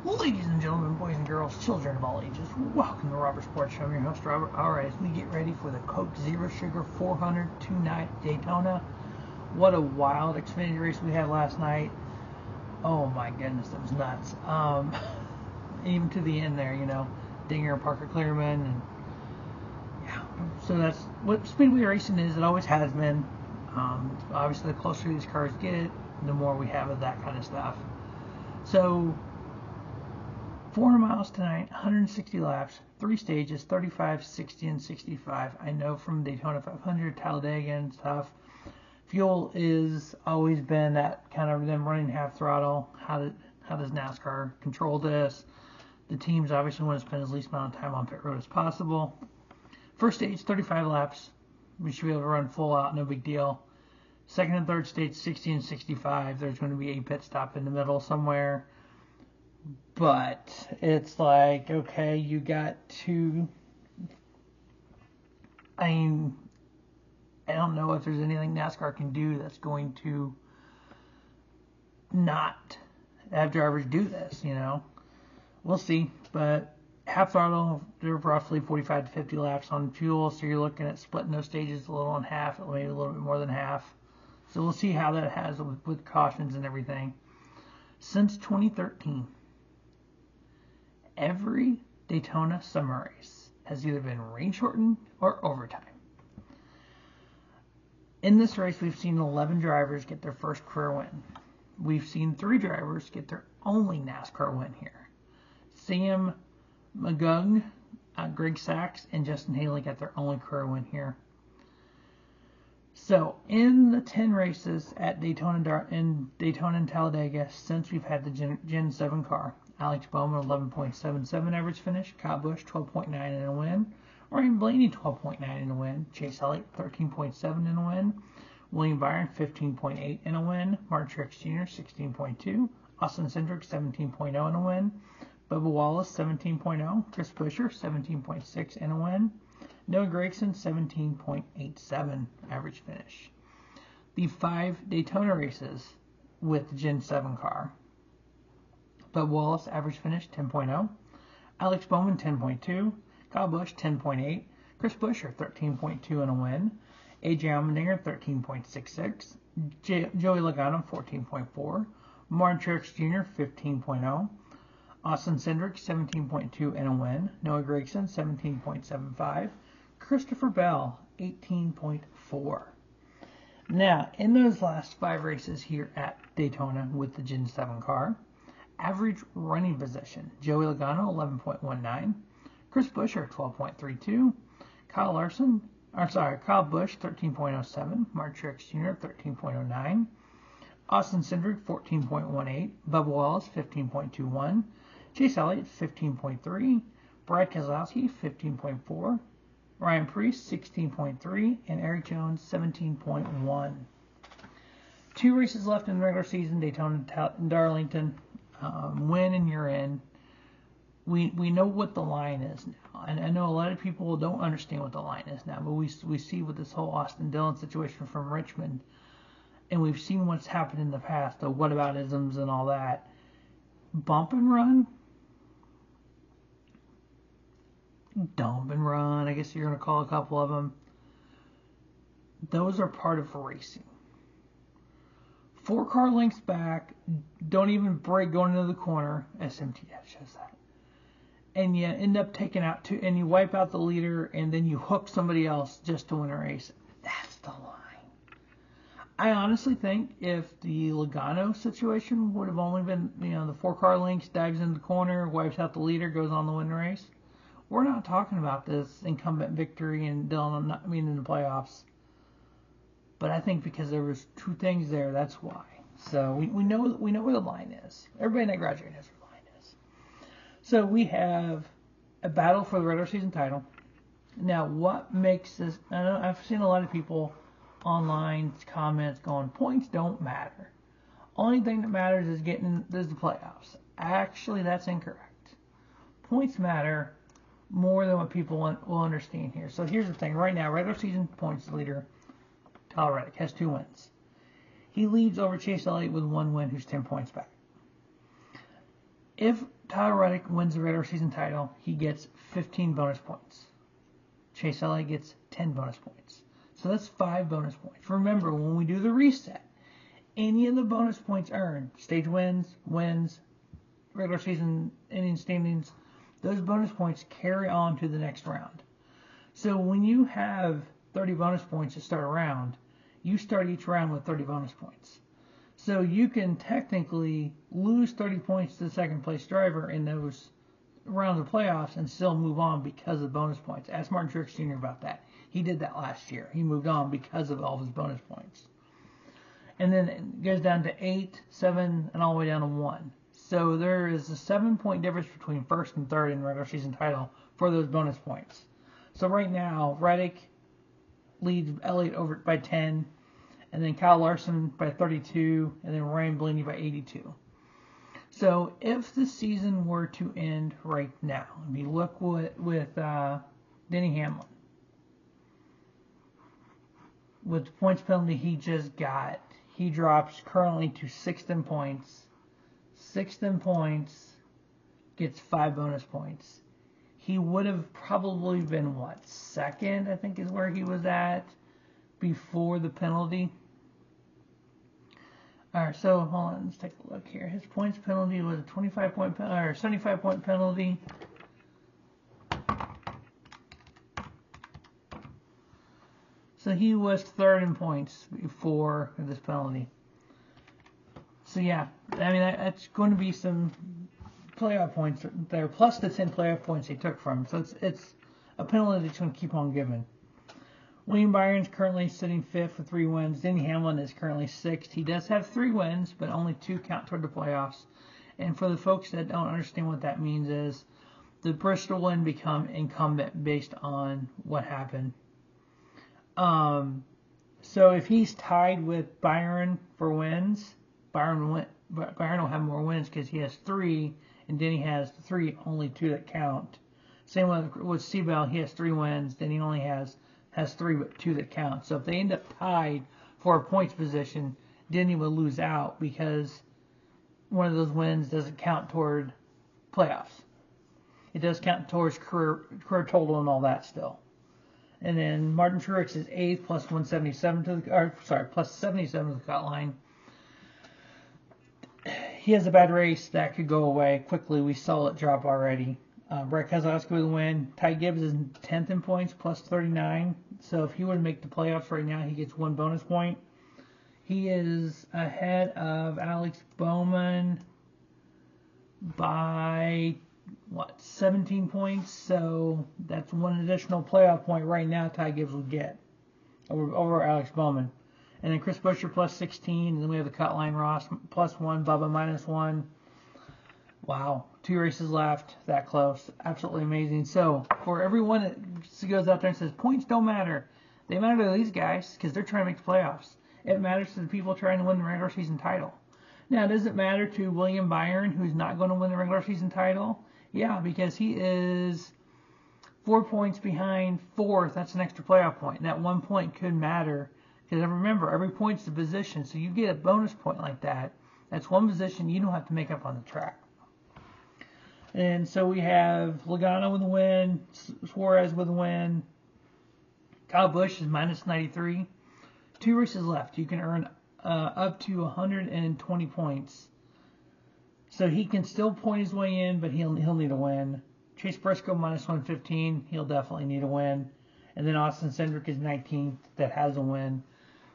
Ladies and gentlemen, boys and girls, children of all ages, welcome to Robert Sports Show. I'm your host, Robert. Alright, as we get ready for the Coke Zero Sugar 400 2-night Daytona. What a wild Xfinity race we had last night. Oh my goodness, that was nuts. Even to the end there, you know, Dinger, Parker Clearman, and yeah. So that's what Speedway racing is. It always has been. Obviously, the closer these cars get, the more we have of that kind of stuff. So 400 miles tonight, 160 laps, 3 stages, 35, 60, and 65. I know from Daytona 500, Talladega and stuff, fuel is always been that kind of them running half throttle. How does NASCAR control this? The teams obviously want to spend as least amount of time on pit road as possible. First stage, 35 laps. We should be able to run full out, no big deal. Second and third stage, 60 and 65. There's going to be a pit stop in the middle somewhere. But it's like, okay, you got to, I mean, I don't know if there's anything NASCAR can do that's going to not have drivers do this, you know. We'll see. But half throttle, they're roughly 45 to 50 laps on fuel, so you're looking at splitting those stages a little in half, maybe a little bit more than half. So we'll see how that has with cautions and everything. Since 2013, every Daytona summer race has either been rain shortened or overtime. In this race, we've seen 11 drivers get their first career win. We've seen 3 drivers get their only NASCAR win here. Sam McGugn, Greg Sachs, and Justin Haley got their only career win here. So, in the 10 races at Daytona and Talladega since we've had the Gen 7 car, Alex Bowman, 11.77 average finish. Kyle Busch, 12.9 in a win. Ryan Blaney, 12.9 in a win. Chase Elliott, 13.7 in a win. William Byron, 15.8 in a win. Martin Truex Jr., 16.2. Austin Cindric, 17.0 in a win. Bubba Wallace, 17.0. Chris Buescher, 17.6 in a win. Noah Gragson, 17.87 average finish. The 5 Daytona races with the Gen 7 car. Bubba Wallace, average finish, 10.0. Alex Bowman, 10.2. Kyle Busch, 10.8. Chris Buescher, 13.2 in a win. AJ Allmendinger, 13.66. Joey Logano, 14.4. Martin Truex Jr., 15.0. Austin Cindric, 17.2 in a win. Noah Gragson, 17.75. Christopher Bell, 18.4. Now, in those last 5 races here at Daytona with the Gen 7 car, average running position, Joey Logano, 11.19. Chris Buescher, 12.32. Kyle Busch, 13.07. Martin Truex Jr., 13.09. Austin Cindric, 14.18. Bubba Wallace, 15.21. Chase Elliott, 15.3. Brad Keselowski, 15.4. Ryan Preece, 16.3. And Eric Jones, 17.1. 2 races left in the regular season, Daytona and Darlington. Win and you're in. We know what the line is now. And I know a lot of people don't understand what the line is now, but we see with this whole Austin Dillon situation from Richmond, and we've seen what's happened in the past, the whataboutisms and all that. Bump and run, dump and run, I guess you're going to call a couple of them. Those are part of racing. 4 car lengths back, don't even brake going into the corner. SMTF shows that. And you end up taking out 2, and you wipe out the leader, and then you hook somebody else just to win a race. That's the line. I honestly think if the Logano situation would have only been, you know, the 4 car lengths, dives into the corner, wipes out the leader, goes on the win race, we're not talking about this incumbent victory and Dillon in the playoffs. But I think because there was 2 things there, that's why. So we know where the line is. Everybody in that graduate knows where the line is. So we have a battle for the regular season title. Now, what makes this? I know I've seen a lot of people online comments going, points don't matter. Only thing that matters is the playoffs. Actually, that's incorrect. Points matter more than what people will understand here. So here's the thing. Right now, regular season points leader, Kyle Reddick, has 2 wins. He leads over Chase Elliott with 1 win, who's 10 points back. If Tyler Reddick wins the regular season title, he gets 15 bonus points. Chase Elliott gets 10 bonus points. So that's 5 bonus points. Remember, when we do the reset, any of the bonus points earned, stage wins, regular season inning standings, those bonus points carry on to the next round. So when you have 30 bonus points to start a round, you start each round with 30 bonus points. So you can technically lose 30 points to the second place driver in those rounds of playoffs and still move on because of bonus points. Ask Martin Truex Jr. about that. He did that last year. He moved on because of all of his bonus points. And then it goes down to 8, 7, and all the way down to 1. So there is a 7-point difference between first and third in regular season title for those bonus points. So right now, Reddick leads Elliott over by 10, and then Kyle Larson by 32, and then Ryan Blaney by 82. So if the season were to end right now, I mean, look with Denny Hamlin. With the points penalty he just got, he drops currently to 6th in points. 6th in points, gets 5 bonus points. He would have probably been, what, 2nd, I think is where he was at before the penalty. Alright, so hold on, let's take a look here. His points penalty was a 75-point penalty. So he was 3rd in points before this penalty. So yeah, I mean, that's going to be some playoff points there, plus the 10 playoff points he took from him. So it's a penalty that's going to keep on giving. William Byron's currently sitting 5th with 3 wins. Denny Hamlin is currently 6th. He does have 3 wins, but only 2 count toward the playoffs. And for the folks that don't understand what that means is the Bristol win become incumbent based on what happened. So if he's tied with Byron for wins, Byron will have more wins because he has 3, and Denny has 3, only 2 that count. Same with Seabell, he has 3 wins, Denny only has 3 but 2 that count. So if they end up tied for a points position, Denny will lose out because one of those wins doesn't count toward playoffs. It does count towards career total and all that still. And then Martin Truex is 8th plus 177 plus 77 to the cut line. He has a bad race that could go away quickly. We saw it drop already. Brett Keselowski with a win. Ty Gibbs is 10th in points plus 39. So if he would make the playoffs right now, he gets 1 bonus point. He is ahead of Alex Bowman by 17 points. So that's 1 additional playoff point right now Ty Gibbs will get over Alex Bowman. And then Chris Buescher plus 16. And then we have the cut line Ross plus 1, Bubba minus 1. Wow. 2 races left. That close. Absolutely amazing. So for everyone that goes out there and says points don't matter, they matter to these guys because they're trying to make the playoffs. It matters to the people trying to win the regular season title. Now, does it matter to William Byron, who's not going to win the regular season title? Yeah, because he is 4 points behind 4th. That's an extra playoff point. And that 1 point could matter. Because remember, every point's a position, so you get a bonus point like that. That's 1 position you don't have to make up on the track. And so we have Logano with a win, Suarez with a win. Kyle Busch is minus 93. 2 races left. You can earn up to 120 points. So he can still point his way in, but he'll need a win. Chase Briscoe minus 115. He'll definitely need a win. And then Austin Cindric is 19th that has a win.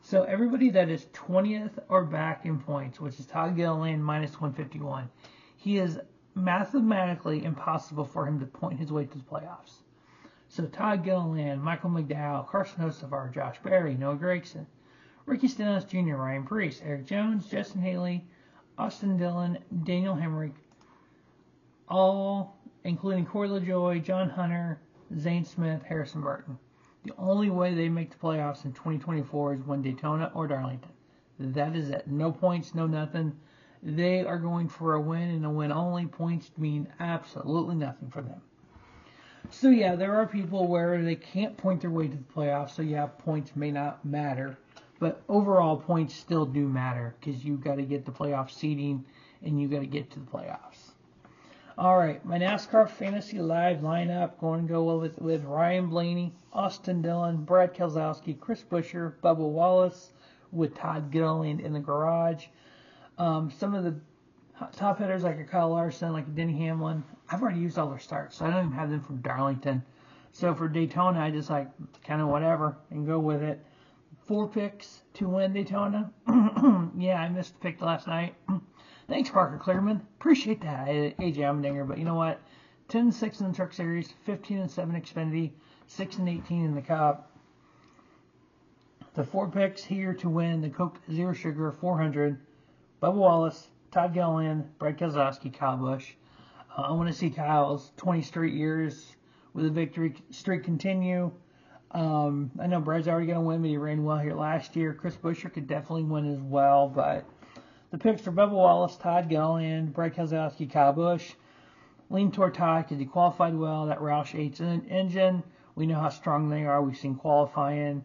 So everybody that is 20th or back in points, which is Todd Gilliland minus 151, he is mathematically impossible for him to point his way to the playoffs. So Todd Gilliland, Michael McDowell, Carson Hocevar, Josh Berry, Noah Gragson, Ricky Stenhouse Jr., Ryan Preece, Eric Jones, Justin Haley, Austin Dillon, Daniel Hemrick, all including Corey LaJoie, John Hunter, Zane Smith, Harrison Burton. The only way they make the playoffs in 2024 is win Daytona or Darlington. That is it. No points, no nothing. They are going for a win and a win only. Points mean absolutely nothing for them. So yeah, there are people where they can't point their way to the playoffs. So yeah, points may not matter. But overall, points still do matter because you got to get the playoff seeding and you got to get to the playoffs. All right, my NASCAR Fantasy Live lineup going to go with Ryan Blaney, Austin Dillon, Brad Keselowski, Chris Buescher, Bubba Wallace, with Todd Gilliland in the garage. Some of the top hitters like a Kyle Larson, like a Denny Hamlin, I've already used all their starts, so I don't even have them from Darlington. So for Daytona, I just like kind of whatever and go with it. 4 picks to win Daytona. Yeah, I missed the pick last night. Thanks, Parker Clearman. Appreciate that, AJ Allmendinger. But you know what? 10-6 in the Truck Series, 15-7 Xfinity, 6-18 in the Cup. The 4 picks here to win the Coke Zero Sugar 400. Bubba Wallace, Todd Gilliland, Brad Keselowski, Kyle Busch. I want to see Kyle's 20 straight years with a victory streak continue. I know Brad's already going to win, but he ran well here last year. Chris Buescher could definitely win as well, but the picks for Bubba Wallace, Todd Gilliland, Brad Keselowski, Kyle Busch. Lean toward Todd because he qualified well. That Roush 8 engine, we know how strong they are. We've seen qualifying.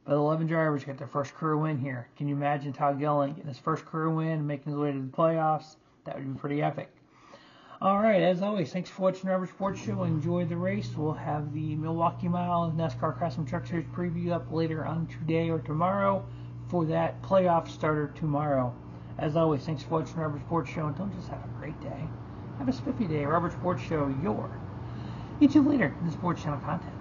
But 11 drivers get their first career win here. Can you imagine Todd Gilliland getting his first career win and making his way to the playoffs? That would be pretty epic. All right, as always, thanks for watching the Rubber Sports Show. Enjoy the race. We'll have the Milwaukee Mile NASCAR Craftsman Truck Series preview up later on today or tomorrow for that playoff starter tomorrow. As always, thanks for watching the Rubber Sports Show, and don't just have a great day. Have a spiffy day. Rubber Sports Show, your YouTube leader in the sports channel content.